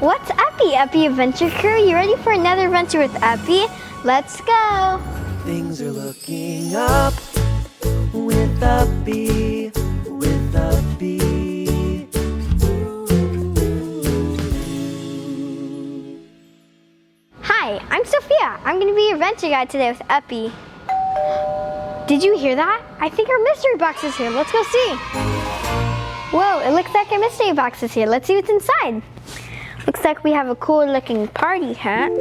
What's Uppie? Uppie Adventure Crew, you ready for another adventure with Uppie? Let's go! Things are looking up with Uppie, with Uppie. Hi, I'm Sophia. I'm going to be your adventure guide today with Uppie. Did you hear that? I think our mystery box is here. Let's go see. Whoa, it looks like our mystery box is here. Let's see what's inside. Looks like we have a cool looking party hatch.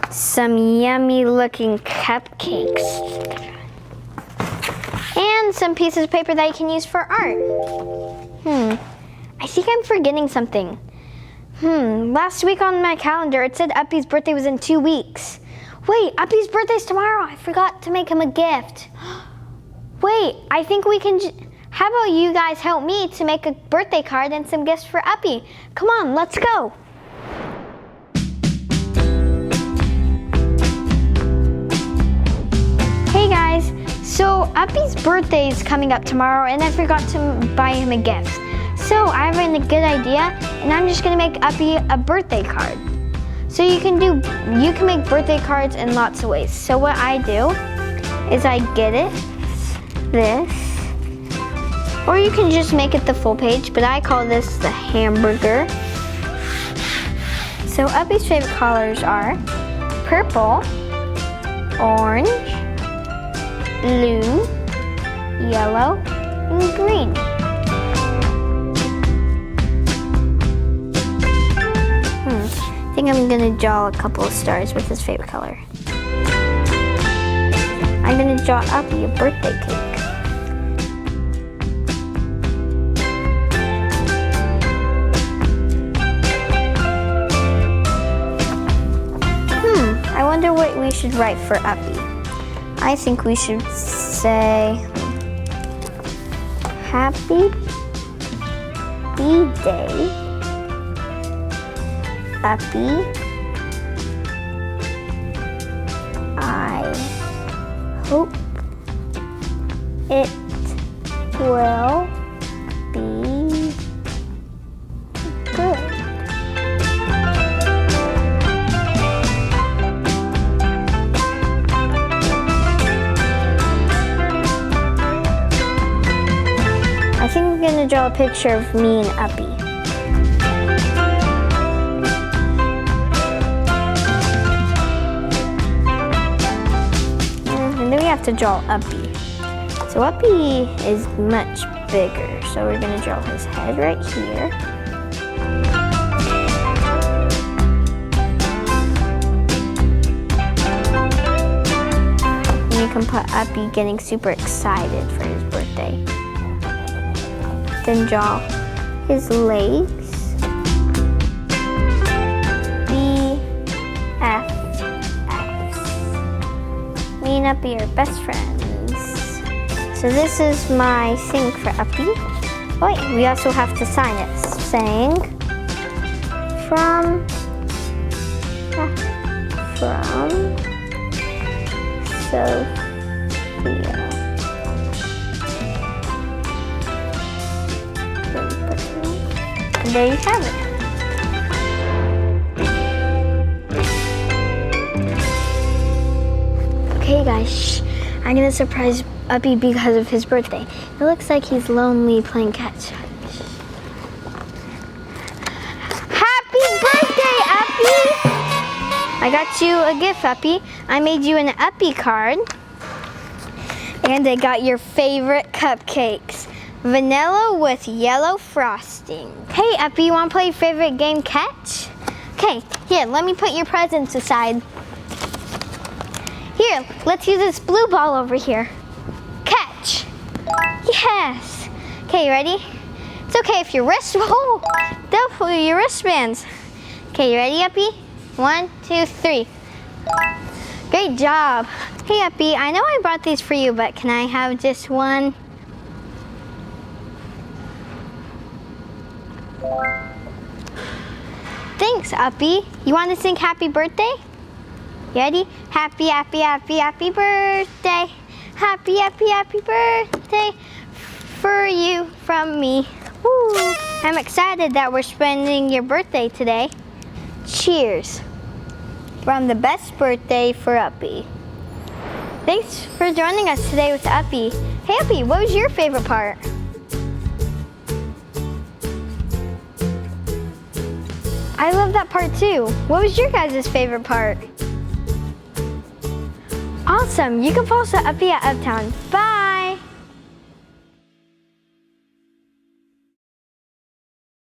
Some yummy looking cupcakes. And some pieces of paper that you can use for art. I think I'm forgetting something. Last week on my calendar it said Uppie's birthday was in 2 weeks. Wait, Uppie's birthday's tomorrow. I forgot to make him a gift. Wait, I think we can, how about you guys help me to make a birthday card and some gifts for Uppie? Come on, let's go. Hey guys, so Uppie's birthday is coming up tomorrow and I forgot to buy him a gift. So I have a good idea and I'm just gonna make Uppie a birthday card. So you can make birthday cards in lots of ways. So what I do is I get it, this, or you can just make it the full page, but I call this the hamburger. So Uppie's favorite colors are purple, orange, blue, yellow, and green. I think I'm gonna draw a couple of stars with his favorite color. I'm gonna draw Uppie a birthday cake. I wonder what we should write for Uppie. I think we should say, Happy B-Day, Uppie. I hope it will be good. I think I'm gonna draw a picture of me and Uppie. And then we have to draw Uppie. So Uppie is much bigger. So we're gonna draw his head right here. And you can put Uppie getting super excited for his birthday. Then draw his legs. BFFs. Me and Uppie are best friends. So this is my thing for Uppie. Oh wait, we also have to sign it, saying from Sophia. And there you have it. Okay guys, I'm gonna surprise Uppie because of his birthday. It looks like he's lonely playing catch. Happy birthday, Uppie! I got you a gift, Uppie. I made you an Uppie card. And I got your favorite cupcakes. Vanilla with yellow frosting. Hey Uppie, you wanna play your favorite game, catch? Okay, here, let me put your presents aside. Here, let's use this blue ball over here. Catch. Yes. Okay, you ready? It's okay if your wrists, don't pull your wristbands. Okay, you ready, Uppie? 1, 2, 3. Great job. Hey Uppie, I know I brought these for you, but can I have just one? Thanks, Uppie. You want to sing happy birthday? You ready? Happy, happy, happy, happy birthday. Happy, happy, happy birthday for you from me. Woo. Woo! I'm excited that we're spending your birthday today. Cheers. From the best birthday for Uppie. Thanks for joining us today with Uppie. Hey Uppie, what was your favorite part? I love that part too. What was your guys' favorite part? Awesome, you can follow us at Uppie at Uptown. Bye!